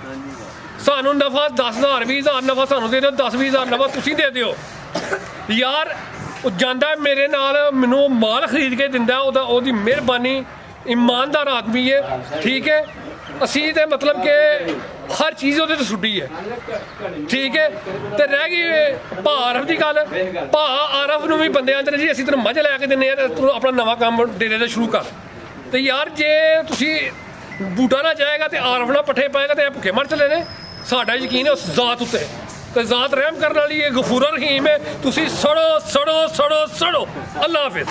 ਸਾਨੂੰ ਨਫਾ 10,000 20,000 ਨਫਾ ਸਾਨੂੰ ਦੇ ਦਿਓ 10-20,000 ਨਫਾ ਤੁਸੀਂ ਦੇ ਦਿਓ ਯਾਰ ਉਹ ਜਾਂਦਾ ਮੇਰੇ ਨਾਲ ਮੈਨੂੰ ਮਾਲ ਖਰੀਦ ਕੇ ਦਿੰਦਾ ਉਹਦੀ ਮਿਹਰਬਾਨੀ ਇਮਾਨਦਾਰ ਆਦਮੀ ਹੈ ਠੀਕ ਹੈ ਅਸੀਂ ਤੇ ਮਤਲਬ ਕਿ ਹਰ ਚੀਜ਼ ਉਹਦੇ ਤੇ ਸੁੱਟੀ ਹੈ ਠੀਕ ਹੈ ਤੇ ਰਹਿ ਗਈ ਭਾ ਆਰਫ ਦੀ ਗੱਲ ਭਾ ਆਰਫ ਨੂੰ ਵੀ ਬੰਦੇ ਆਂਦੇ ਨੇ ਜੀ ਅਸੀਂ ਤੈਨੂੰ ਮੱਝ ਲੈ ਕੇ ਦਿੰਨੇ ਆ ਤੂੰ ਆਪਣਾ ਨਵਾਂ ਕੰਮ ਡੇਰੇ ਦਾ ਸ਼ੁਰੂ ਕਰ ਤੇ ਯਾਰ ਜੇ ਤੁਸੀਂ ਬੂਟਾ ਨਾ ਜਾਏਗਾ ਤੇ ਆਰਫ ਨਾਲ ਪੱਠੇ ਪਾਏਗਾ ਤੇ ਇਹ ਭੁੱਖੇ ਮਰ ਚਲੇ ਨੇ ਸਾਡਾ ਯਕੀਨ ਹੈ ਉਸ ਜ਼ਾਤ ਉੱਤੇ ਤੇ ਜ਼ਾਤ ਰਹਿਮ ਕਰਨ ਵਾਲੀ ਇਹ ਗਫੂਰ ਰਹੀਮ ਹੈ ਤੁਸੀਂ ਸੜੋ ਅੱਲਾ ਹਾਫਿਜ਼